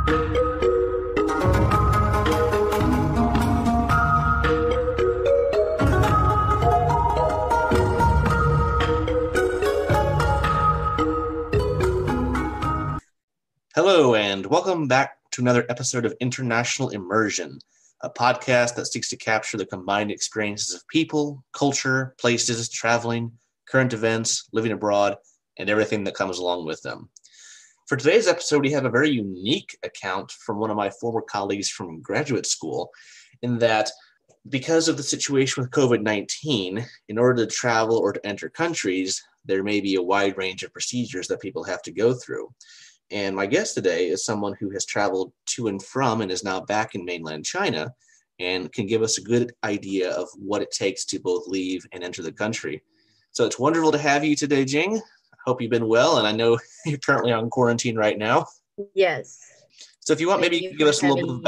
Hello, and welcome back to another episode of International Immersion, a podcast that seeks to capture the combined experiences of people, culture, places, traveling, current events, living abroad, and everything that comes along with them. For today's episode, we have a very unique account from one of my former colleagues from graduate school, in that because of the situation with COVID-19, in order to travel or to enter countries, there may be a wide range of procedures that people have to go through. And my guest today is someone who has traveled to and from and is now back in mainland China and can give us a good idea of what it takes to both leave and enter the country. So it's wonderful to have you today, Jing. I hope you've been well, and I know you're currently on quarantine right now. Yes. So if you want, maybe you can give us a little bit of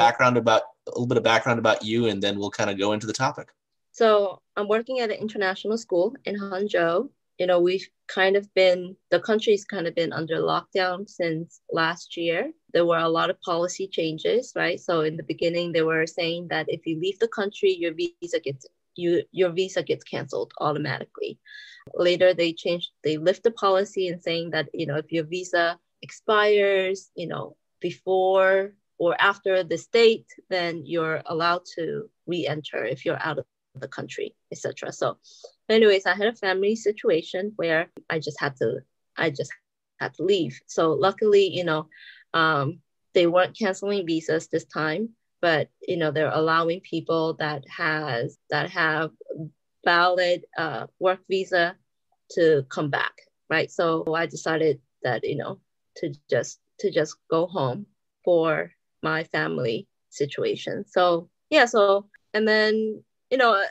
background about you, and then we'll kind of go into the topic. So I'm working at an international school in Hangzhou. The country's kind of been under lockdown since last year. There were a lot of policy changes, right? So in the beginning, they were saying that if you leave the country, your visa gets canceled automatically. Later, they lift the policy and saying that, if your visa expires, before or after this date, then you're allowed to re-enter if you're out of the country, etc. So anyways, I had a family situation where I just had to leave. So luckily, they weren't canceling visas this time, but they're allowing people that have valid work visa to come back, right? So I decided that to just go home for my family situation. So and then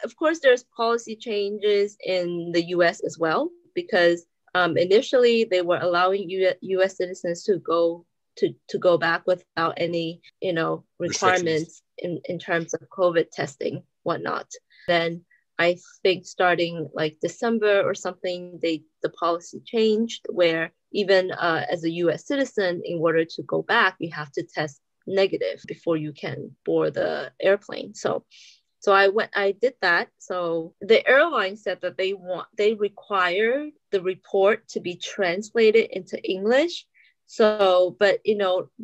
of course, there's policy changes in the U.S. as well, because initially they were allowing U.S. citizens to go back without any, requirements in terms of COVID testing, whatnot. Then I think starting like December or something, the policy changed where even as a U.S. citizen, in order to go back, you have to test negative before you can board the airplane. So I did that. So the airline said that they require the report to be translated into English. So, but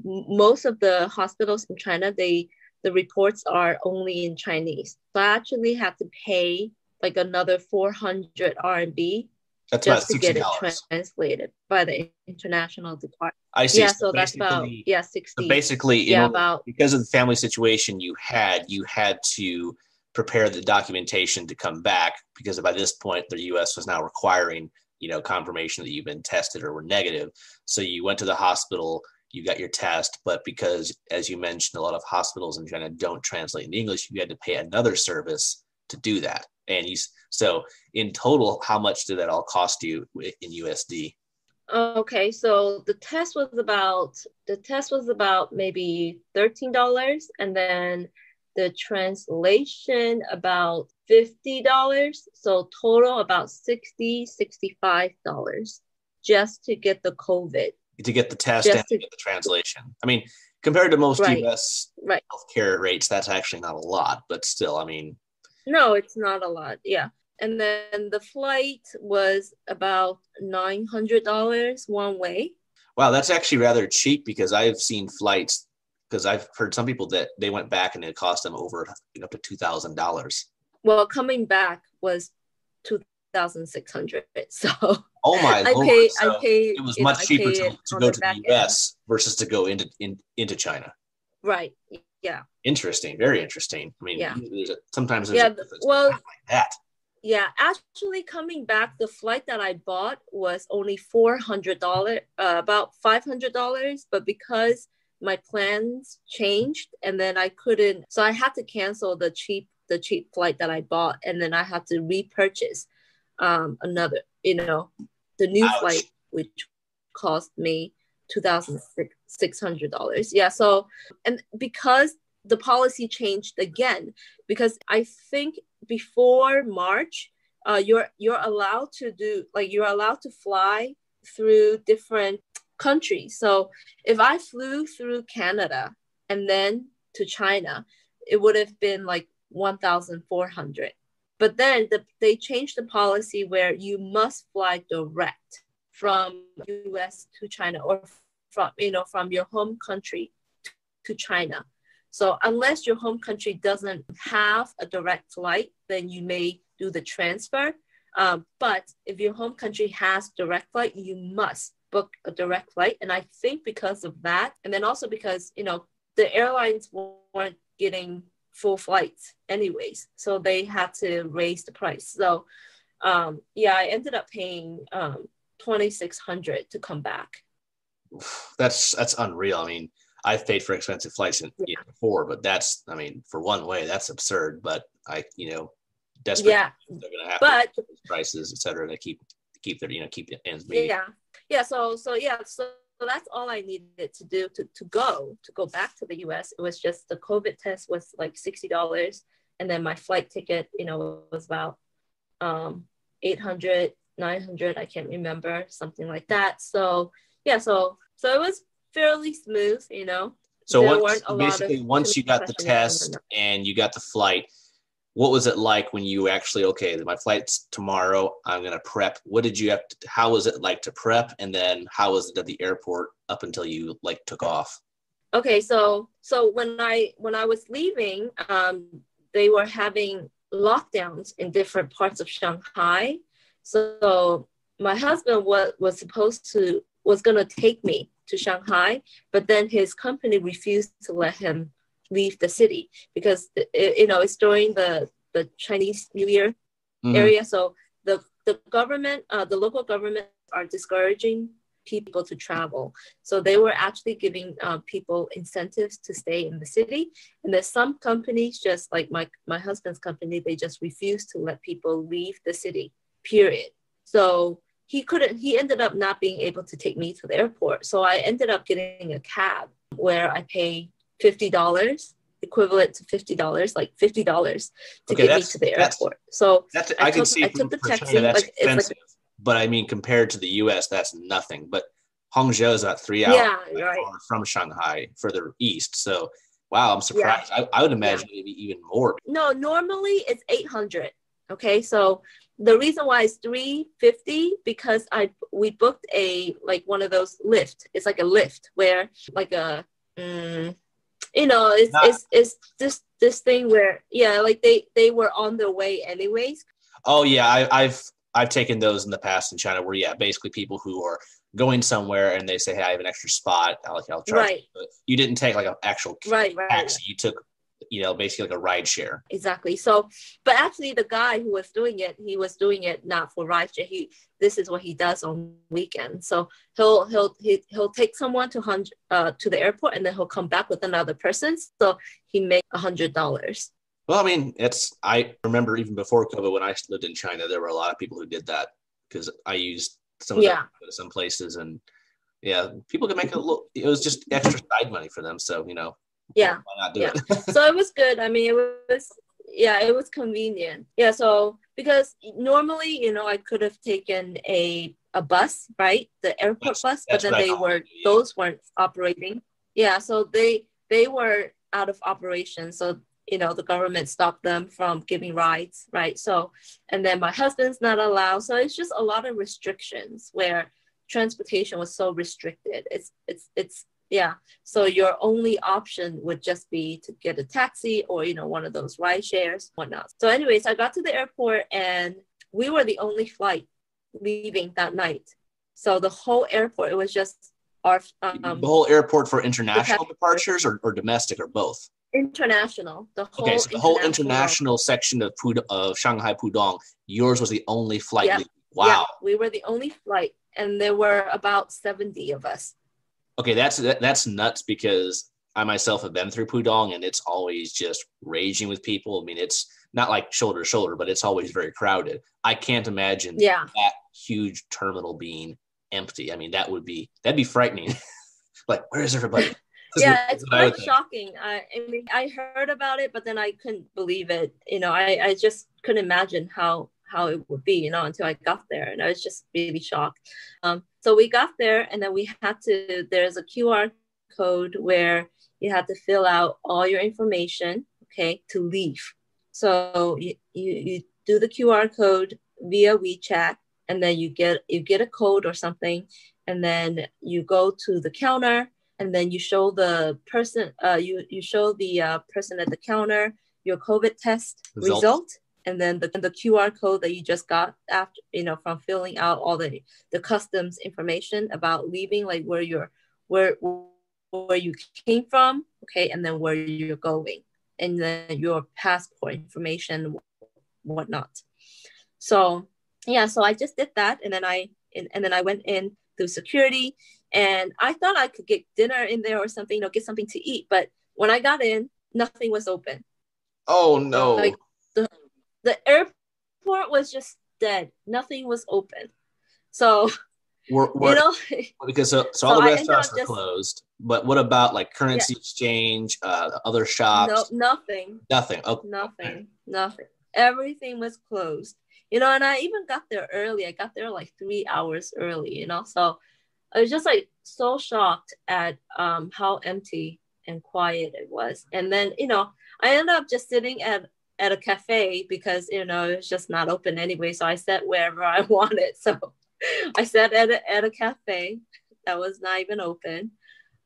most of the hospitals in China, the reports are only in Chinese. So I actually have to pay like another 400 RMB just to get it translated by the international department. I see. Yeah, so that's about 60. So basically, because of the family situation you had to prepare the documentation to come back, because by this point the U.S. was now requiring confirmation that you've been tested or were negative. So you went to the hospital, you got your test, but because, as you mentioned, a lot of hospitals in China don't translate in English, you had to pay another service to do that. And so in total, how much did that all cost you in USD? Okay, so the test was about maybe $13, and then the translation about $50. So total about $65 just to get the COVID. To get the test and to get the translation. I mean, compared to most U.S. healthcare rates, that's actually not a lot, but still, I mean. No, it's not a lot, yeah. And then the flight was about $900 one way. Wow, that's actually rather cheap, because I've seen flights, because I've heard some people that they went back and it cost them over up to $2,000. Well, coming back was $2,600. So oh my Lord! I paid. It was much cheaper to go to the U.S. versus to go into China. Right. Yeah. Interesting. Very interesting. I mean, sometimes there's a difference like that. Yeah, actually coming back, the flight that I bought was only $400, about $500, but because my plans changed and then I couldn't, so I had to cancel the cheap flight that I bought, and then I had to repurchase another, the new flight, which cost me $2,600. Yeah, so, and because the policy changed again, because I think before March, you're allowed to fly through different countries. So if I flew through Canada and then to China, it would have been like 1,400. But then they changed the policy where you must fly direct from US to China, or from your home country to China. So unless your home country doesn't have a direct flight, then you may do the transfer. But if your home country has direct flight, you must book a direct flight. And I think because of that, and then also because, the airlines weren't getting full flights anyways, so they had to raise the price. So I ended up paying $2,600 to come back. That's unreal. I mean, I've paid for expensive flights before, but that's, for one way, that's absurd. But desperate, they're gonna have to raise prices, et cetera, to keep their keep the ends meet. So that's all I needed to do to go back to the US. It was just the COVID test was like $60, and then my flight ticket, was about $800, $900, I can't remember, something like that. So so it was fairly smooth, So once you got the test and you got the flight, what was it like when you actually, okay, my flight's tomorrow, I'm going to prep. What did you have to, how was it like to prep? And then how was it at the airport up until you took off? Okay. So when I was leaving, they were having lockdowns in different parts of Shanghai. So my husband was going to take me to Shanghai, but then his company refused to let him leave the city because it's during the Chinese New Year area. So the government, the local government are discouraging people to travel. So they were actually giving people incentives to stay in the city. And there's some companies, just like my husband's company, they just refuse to let people leave the city, period. So he ended up not being able to take me to the airport. So I ended up getting a cab where I pay $50, equivalent to $50, like $50 to get me to the airport. So I took the taxi. That's expensive, but compared to the US, that's nothing. But Hangzhou is about 3 hours from Shanghai, further east. So wow, I'm surprised. I would imagine maybe even more. No, normally it's 800. Okay, so the reason why it's $350 because we booked one of those lift. It's like a lift where it's this thing where they were on their way anyways. Oh yeah, I've taken those in the past in China where basically people who are going somewhere and they say, hey, I have an extra spot, I'll charge you. But you didn't take an actual taxi. You took basically like a ride share. Exactly. So, but actually the guy who was doing it, he was doing it not for ride share. This is what he does on weekends. So he'll take someone to the airport and then he'll come back with another person. So he makes $100. Well, I remember even before COVID, when I lived in China, there were a lot of people who did that because I used some of them to go to some places, and people could make it was just extra side money for them. So, why not do it? So it was good. It was convenient. Yeah. So because normally, I could have taken a bus, right? The airport bus, but then those weren't operating. Yeah. So they were out of operation. So, the government stopped them from giving rides, right? So, and then my husband's not allowed. So it's just a lot of restrictions where transportation was so restricted. So your only option would just be to get a taxi or, one of those ride shares, whatnot. So anyways, I got to the airport and we were the only flight leaving that night. So the whole airport, it was just our... the whole airport for international departures or domestic or both? International. The whole international section of Shanghai Pudong, yours was the only flight. Yeah. Wow. Yeah, we were the only flight and there were about 70 of us. Okay, that's nuts because I myself have been through Pudong and it's always just raging with people. It's not like shoulder to shoulder, but it's always very crowded. I can't imagine that huge terminal being empty. That'd be frightening. Like, where is everybody? It's quite shocking. I heard about it, but then I couldn't believe it. I just couldn't imagine how how it would be, until I got there. And I was just really shocked. So we got there, and then there's a QR code where you have to fill out all your information, okay, to leave. So you do the QR code via WeChat, and then you get a code or something, and then you go to the counter, and then you show the person you show the person at the counter your COVID test result, and then the QR code that you just got after, from filling out all the customs information about leaving, like where you came from, okay, and then where you're going, and then your passport information, whatnot. So yeah, so I just did that, and then I went in through security, and I thought I could get dinner in there or something, get something to eat. But when I got in, nothing was open. Oh no! Like the airport was just dead. Nothing was open. So because all the restaurants were closed. But what about like currency exchange, other shops? No, nothing. Nothing. Oh, Nothing. Everything was closed. And I even got there early. I got there like 3 hours early. So I was just like so shocked at how empty and quiet it was. And then I ended up just sitting at a cafe because it was just not open anyway. So I sat wherever I wanted. So I sat at a cafe that was not even open,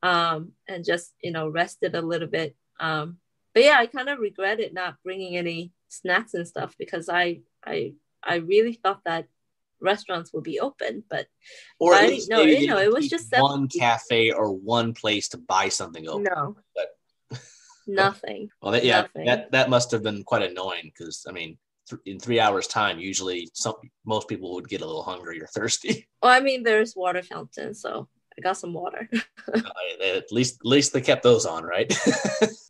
and just rested a little bit. But yeah, I kind of regretted not bringing any snacks and stuff, because I really thought that restaurants would be open, but or at least it was just one cafe or one place to buy something open. No, but nothing. Well, nothing. That must have been quite annoying, because I mean, in 3 hours time, usually most people would get a little hungry or thirsty. Well, I mean, there's water fountains, so I got some water. At least they kept those on, right?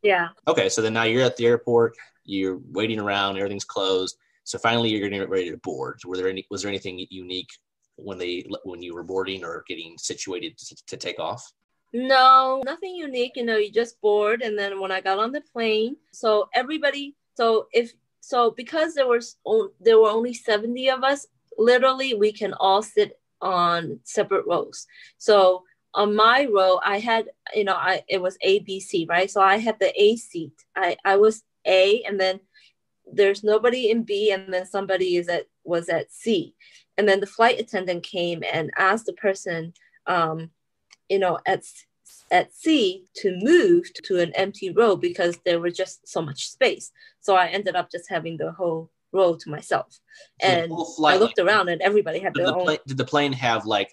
Yeah. Okay, so then now you're at the airport, you're waiting around, everything's closed. So finally, you're going to get ready to board. Was there anything unique when you were boarding or getting situated to take off? No, nothing unique. You just board, and then when I got on the plane, because there were only 70 of us, literally we can all sit on separate rows. So on my row, I had it was A, B, C, right? So I had the A seat. I was A, and then there's nobody in B, and then somebody was at C. And then the flight attendant came and asked the person, at C to move to an empty row because there was just so much space. So I ended up just having the whole row to myself. And I looked around, and everybody had their own. Did the plane have like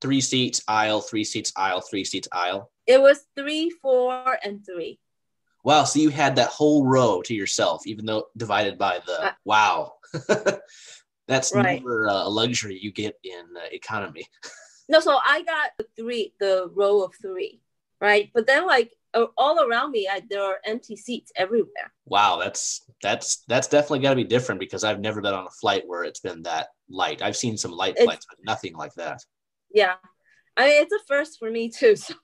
3 seats aisle, 3 seats aisle, 3 seats aisle? It was 3, 4, and 3. Wow, so you had that whole row to yourself, even though divided by the wow. That's right. Never a luxury you get in economy. No, so I got the row of 3, right? But then all around me, there are empty seats everywhere. Wow, that's definitely got to be different, because I've never been on a flight where it's been that light. I've seen some light flights, but nothing like that. Yeah, I mean, it's a first for me too. So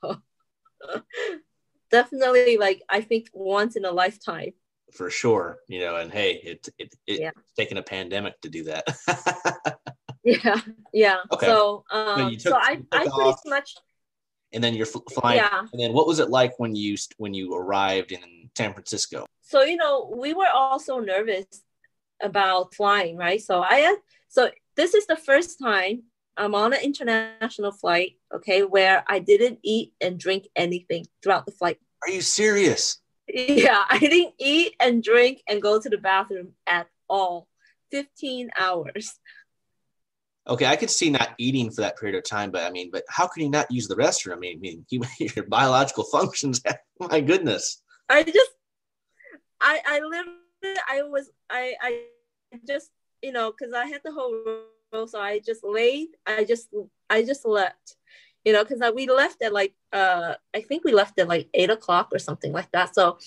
definitely, I think once in a lifetime. For sure, and hey, it's taken a pandemic to do that. Yeah. Okay. So, I pretty much. And then you're flying. Yeah. And then what was it like when you arrived in San Francisco? So we were all so nervous about flying, right? So this is the first time I'm on an international flight, okay, where I didn't eat and drink anything throughout the flight. Are you serious? Yeah, I didn't eat and drink and go to the bathroom at all. 15 hours. Okay, I could see not eating for that period of time, but how can you not use the restroom? I mean, your biological functions. My goodness. I just, because I had the whole row, so I just laid. I just left, because we left at I think we left at 8 o'clock or something like that. So,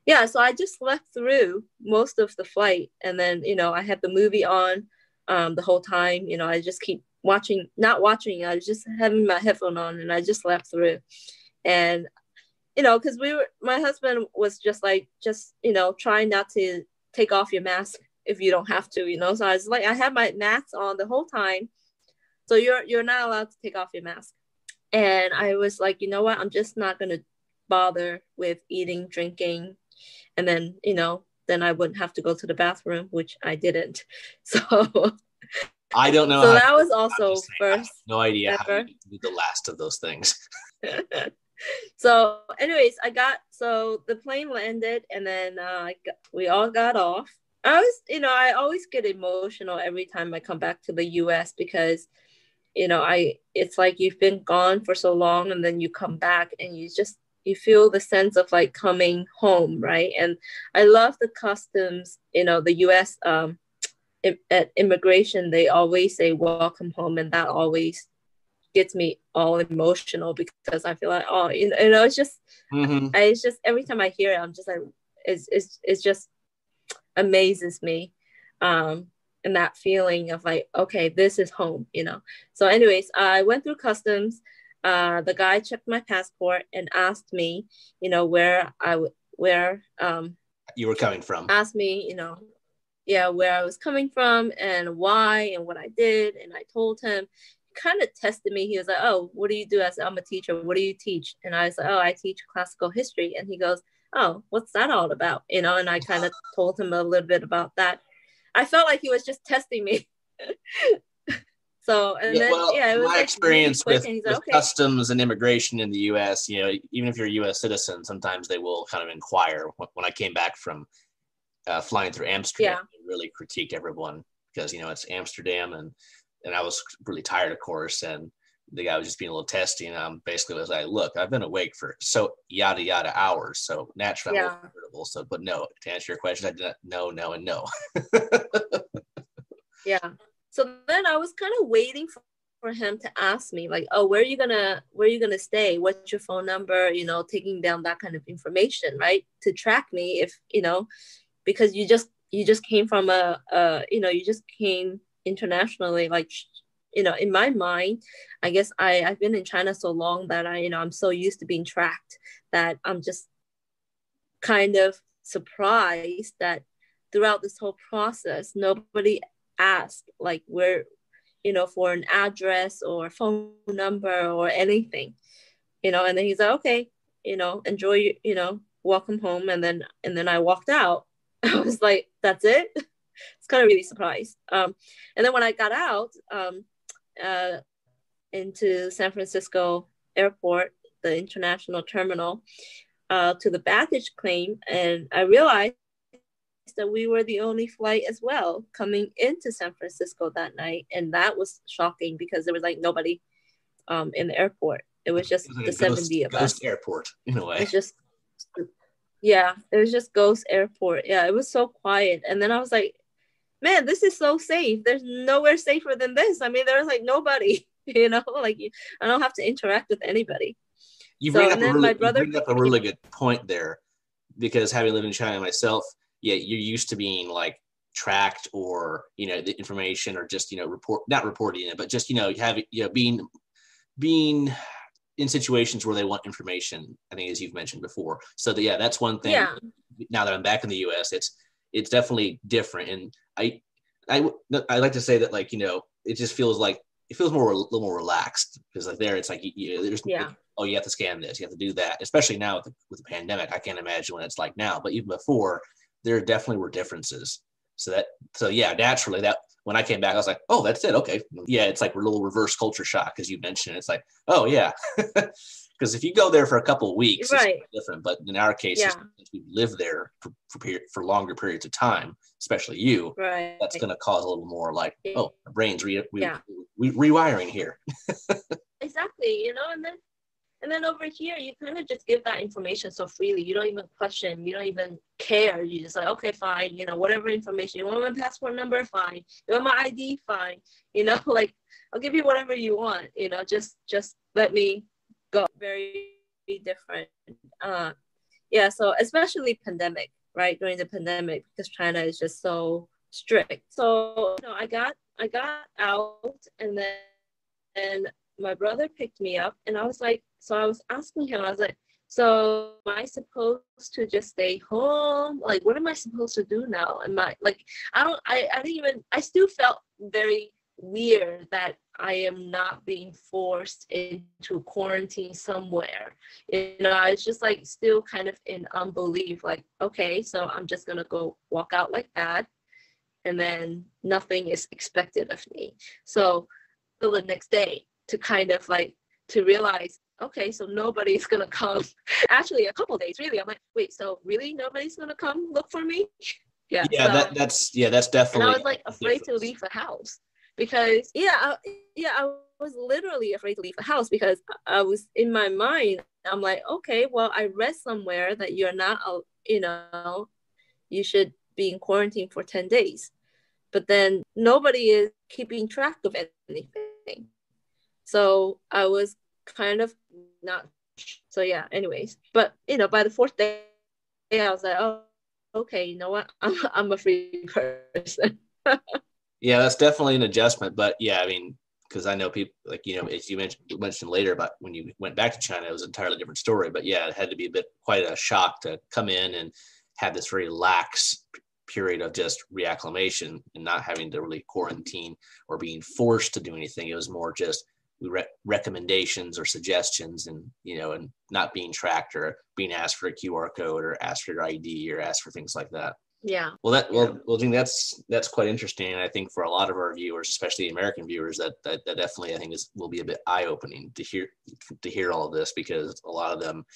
yeah, so I just left through most of the flight, and then I had the movie on. The whole time, I just keep not watching. I was just having my headphone on, and I just left through. And, because my husband was just trying not to take off your mask if you don't have to, So I was like, I had my mask on the whole time. So you're not allowed to take off your mask. And I was like, you know what? I'm just not going to bother with eating, drinking. And then, then I wouldn't have to go to the bathroom, which I didn't. So I don't know. So that was also first. No idea how to do the last of those things. So anyways, so the plane landed, and then we all got off. I always get emotional every time I come back to the US because, it's like you've been gone for so long, and then you come back and you feel the sense of like coming home, right? And I love the customs, the US at immigration, they always say welcome home, and that always gets me all emotional because I feel like, it's just it's just every time I hear it, I'm just like, it's just amazes me, and that feeling of like, okay, this is home. So anyways, I went through customs. The guy checked my passport and asked me, where you were coming from. Asked me, where I was coming from and why and what I did. And I told him. Kind of tested me. He was like, oh, what do you do? I said, I'm a teacher. What do you teach? And I was like, oh, I teach classical history. And he goes, oh, what's that all about? And I kind of told him a little bit about that. I felt like he was just testing me. So, and it was my experience really with customs and immigration in the U.S., even if you're a U.S. citizen, sometimes they will kind of inquire. When I came back from flying through Amsterdam, they really critiqued everyone because, it's Amsterdam, and I was really tired, of course, and the guy was just being a little testy, and basically was like, look, I've been awake for so yada yada hours, so naturally I'm irritable. So, but no, to answer your question, I did not, no, and no. Yeah. So then I was kind of waiting for him to ask me, like, oh, where are you gonna stay? What's your phone number? Taking down that kind of information, right? To track me if, because you just came from you just came internationally, like, in my mind, I guess I've been in China so long that I'm so used to being tracked that I'm just kind of surprised that throughout this whole process, nobody asked like where, for an address or phone number or anything, and then he's like, okay, enjoy, welcome home. And then I walked out. I was like, that's it? It's kind of really surprised. And then when I got out into San Francisco airport, the international terminal, to the baggage claim, and I realized that we were the only flight as well coming into San Francisco that night. And that was shocking because there was like nobody in the airport. It was just the 70 of us. Ghost airport, in a way. It's just, it was just ghost airport. Yeah, it was so quiet. And then I was like, man, this is so safe. There's nowhere safer than this. I mean, there's like nobody, like I don't have to interact with anybody. You bring up a really good point there, because having lived in China myself, you're used to being like tracked or, the information or just, not reporting it, but just, being in situations where they want information, I think, as you've mentioned before. So that's one thing. Yeah. Now that I'm back in the US, it's definitely different. And I like to say that, like, it just feels like a little more relaxed, because like there, it's like, there's oh, you have to scan this, you have to do that, especially now with the pandemic. I can't imagine what it's like now, but even before, there definitely were differences. So naturally, that when I came back, I was like, oh, that's it. Okay. Yeah. It's like a little reverse culture shock, as you mentioned. It's like, oh yeah. Because if you go there for a couple of weeks, right, it's different. But in our case, since we live there for longer periods of time, especially you, right, that's going to cause a little more like, oh, our brain's rewiring here. Exactly. And then over here, you kind of just give that information so freely. You don't even question. You don't even care. You just like, okay, fine. Whatever information. You want my passport number? Fine. You want my ID? Fine. Like, I'll give you whatever you want. Just let me go. Very different. So especially pandemic, right? During the pandemic, because China is just so strict. So, I got out, and then my brother picked me up, and I was like, so I was asking him, I was like, So am I supposed to just stay home? Like, what am I supposed to do now? Am I like, I didn't even, I still felt very weird that I am not being forced into quarantine somewhere. I was just like still kind of in unbelief, like, okay, so I'm just gonna go walk out like that, and then nothing is expected of me. So till the next day to kind of like to realize, okay, so nobody's gonna come. Actually, a couple days, really. I'm like, wait, so really nobody's gonna come look for me? Yeah. Yeah, So, that's definitely. and I was like afraid to leave the house because I was literally afraid to leave the house because I was in my mind. I'm like, okay, well, I read somewhere that you're not, you should be in quarantine for 10 days, but then nobody is keeping track of anything. So I was kind of not. So yeah. Anyways, but by the fourth day, I was like, oh, okay, you know what? I'm a free person. Yeah, that's definitely an adjustment. But yeah, I mean, because I know people like, as you mentioned later about when you went back to China, it was an entirely different story. But yeah, it had to be quite a shock to come in and have this very lax period of just reacclimation and not having to really quarantine or being forced to do anything. It was more just recommendations or suggestions, and and not being tracked or being asked for a QR code or asked for your ID or asked for things like that. Yeah. Well, I think that's quite interesting, and I think for a lot of our viewers, especially American viewers, that definitely I think will be a bit eye opening to hear all of this, because a lot of them,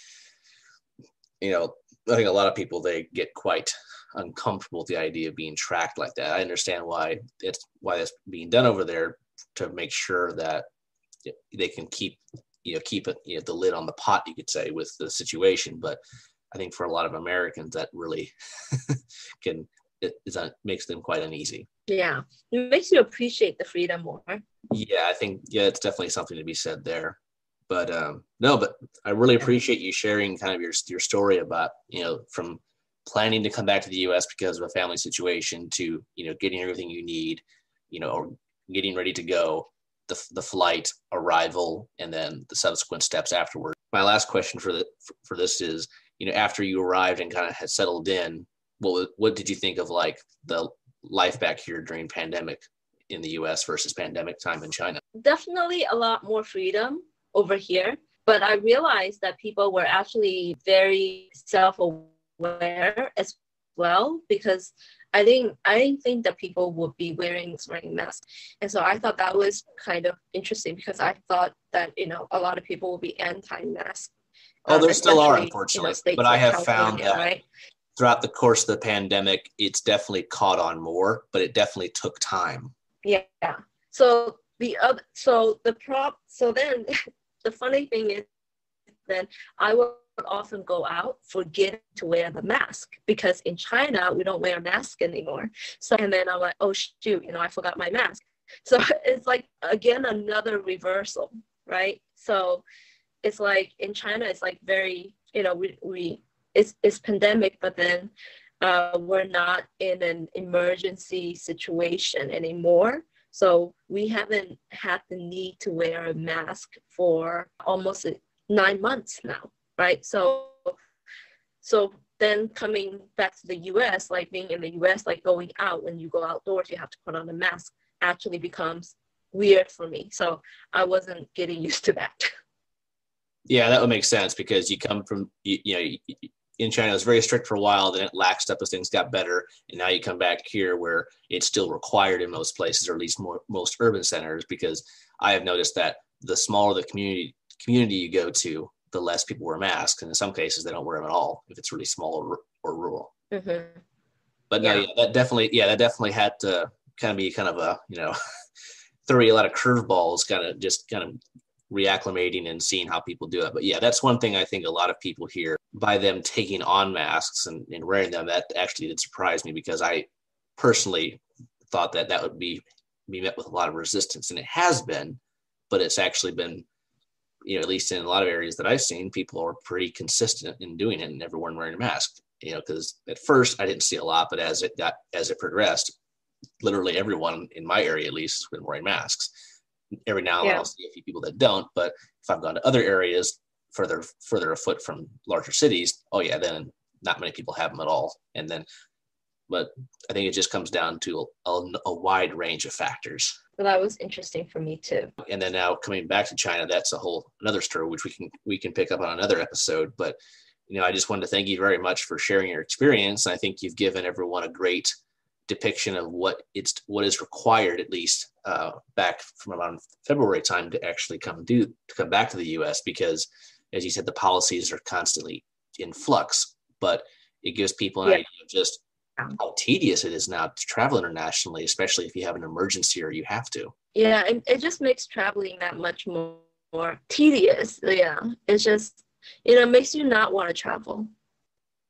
I think a lot of people, they get quite uncomfortable with the idea of being tracked like that. I understand why that's being done over there, to make sure that they can keep it, the lid on the pot, you could say, with the situation. But I think for a lot of Americans, that really makes them quite uneasy. Yeah, it makes you appreciate the freedom more. Yeah, I think it's definitely something to be said there. But but I really appreciate you sharing kind of your story about from planning to come back to the U.S. because of a family situation to getting everything you need, or getting ready to go, the flight, arrival, and then the subsequent steps afterward. My last question for this is, after you arrived and kind of had settled in, what did you think of like the life back here during pandemic in the U.S. versus pandemic time in China? Definitely a lot more freedom over here, but I realized that people were actually very self-aware as well, because I didn't think that people would be wearing masks. And so I thought that was kind of interesting, because I thought that, a lot of people will be anti-mask. Oh, there still are, unfortunately. But I have found that right? throughout the course of the pandemic, it's definitely caught on more, but it definitely took time. Yeah. So then the funny thing is, then I would often go out forgetting to wear the mask, because in China we don't wear a mask anymore. So, and then I'm like, oh shoot, I forgot my mask. So it's like, again, another reversal, right? So it's like in China, it's like very, it's pandemic, but then we're not in an emergency situation anymore. So we haven't had the need to wear a mask for almost 9 months now, right? So then coming back to the US, like being in the US, like going out, when you go outdoors, you have to put on a mask, actually becomes weird for me. So I wasn't getting used to that. Yeah, that would make sense, because you come from, in China, it was very strict for a while, then it laxed up as things got better. And now you come back here where it's still required in most places, or at least most urban centers, because I have noticed that the smaller the community you go to, the less people wear masks. And in some cases, they don't wear them at all if it's really small or rural. Mm-hmm. But no, that definitely had to kind of be kind of a, throw you a lot of curveballs, kind of reacclimating and seeing how people do it. But yeah, that's one thing I think a lot of people hear, by them taking on masks and wearing them, that actually did surprise me, because I personally thought that would be met with a lot of resistance, and it has been, but it's actually been, at least in a lot of areas that I've seen, people are pretty consistent in doing it and everyone wearing a mask, because at first I didn't see a lot, but as it progressed, literally everyone in my area at least has been wearing masks. Every now and then I'll see a few people that don't, but if I've gone to other areas, further afoot from larger cities, oh yeah, then not many people have them at all. And then, but I think it just comes down to a wide range of factors. So that was interesting for me too. And then now coming back to China, that's another story which we can pick up on another episode. But I just wanted to thank you very much for sharing your experience. I think you've given everyone a great depiction of what is required, at least back from around February time, to actually come back to the U.S. because, as you said, the policies are constantly in flux. But it gives people an idea of just how tedious it is now to travel internationally, especially if you have an emergency or you have to. Yeah, it just makes traveling that much more tedious. Yeah, it's just, makes you not want to travel.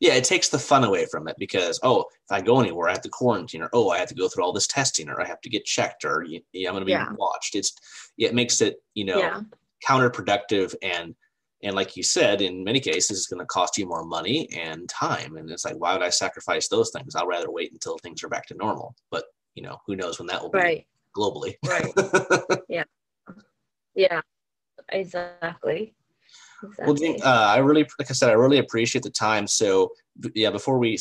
Yeah, it takes the fun away from it because, if I go anywhere, I have to quarantine, or, I have to go through all this testing, or I have to get checked, or I'm going to be watched. It makes it, counterproductive. And like you said, in many cases, it's going to cost you more money and time. And it's like, why would I sacrifice those things? I'll rather wait until things are back to normal. But, who knows when that will be globally. Right. Yeah. Yeah, exactly. Well, Jean, I really appreciate the time. So, before we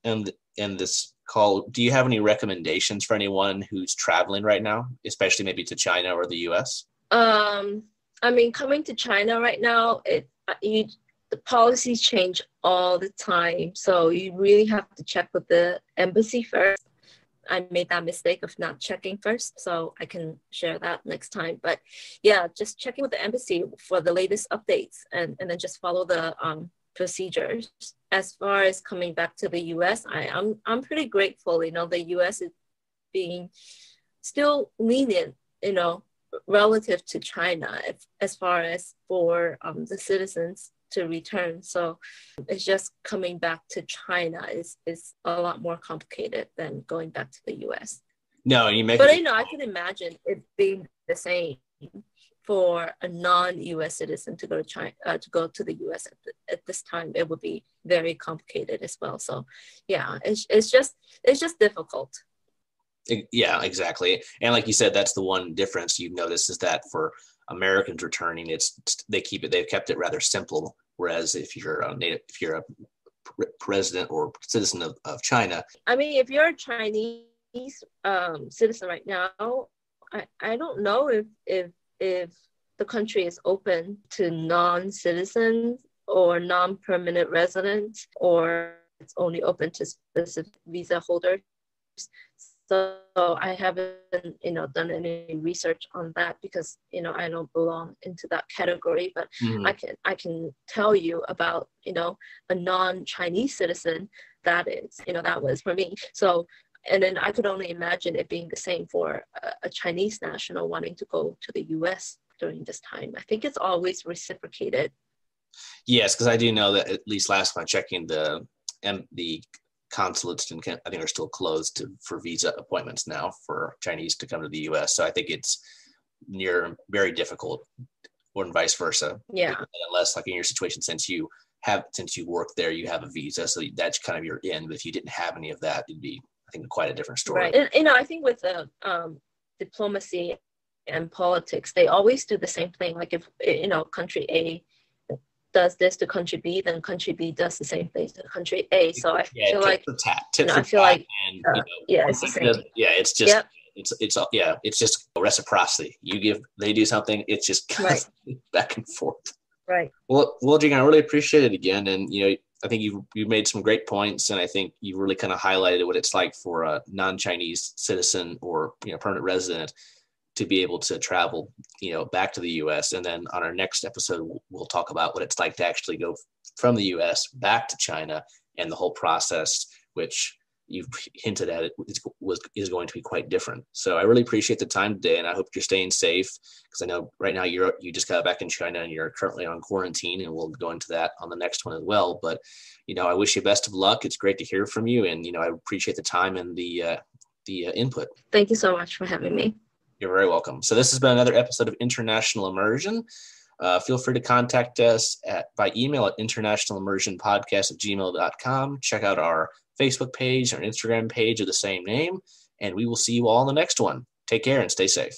end this call, do you have any recommendations for anyone who's traveling right now, especially maybe to China or the U.S.? Coming to China right now, the policies change all the time. So you really have to check with the embassy first. I made that mistake of not checking first, so I can share that next time. But yeah, just checking with the embassy for the latest updates and then just follow the procedures. As far as coming back to the US, I'm pretty grateful. The US is being still lenient, relative to China as far as for the citizens to return. So it's just coming back to China is a lot more complicated than going back to the US. No, you make. But I can imagine it being the same for a non-US citizen to go to China, to go to the US at this time. It would be very complicated as well. So yeah, it's just difficult. Yeah, exactly. And like you said, that's the one difference you've noticed is that for Americans returning, they've kept it rather simple. Whereas if you're a president or citizen of China, if you're a Chinese citizen right now, I don't know if the country is open to non-citizens or non-permanent residents, or it's only open to specific visa holders. So I haven't, done any research on that because, I don't belong into that category, but I can tell you about, a non-Chinese citizen that was for me. So, and then I could only imagine it being the same for a Chinese national wanting to go to the US during this time. I think it's always reciprocated. Yes, because I do know that at least last time checking the consulates I think are still closed for visa appointments now for Chinese to come to the U.S. So I think it's very difficult, or vice versa. Yeah. Unless, like in your situation, since you work there, you have a visa, so that's kind of your in. But if you didn't have any of that, it'd be, I think, quite a different story. Right. And, I think with the diplomacy and politics, they always do the same thing. Like if country A does this to country B, then country B does the same thing to country A. So I feel like it's the same. It's just it's just reciprocity. They do something, it's just back and forth. Right. Well, Jing, I really appreciate it again, and I think you've made some great points, and I think you really kind of highlighted what it's like for a non-Chinese citizen or permanent resident to be able to travel, back to the U.S. And then on our next episode, we'll talk about what it's like to actually go from the U.S. back to China and the whole process, which you've hinted at is going to be quite different. So I really appreciate the time today, and I hope you're staying safe, because I know right now you just got back in China and you're currently on quarantine, and we'll go into that on the next one as well. But I wish you best of luck. It's great to hear from you, and I appreciate the time and the input. Thank you so much for having me. You're very welcome. So this has been another episode of International Immersion. Feel free to contact us by email at internationalimmersionpodcast@gmail.com. Check out our Facebook page, our Instagram page of the same name, and we will see you all in the next one. Take care and stay safe.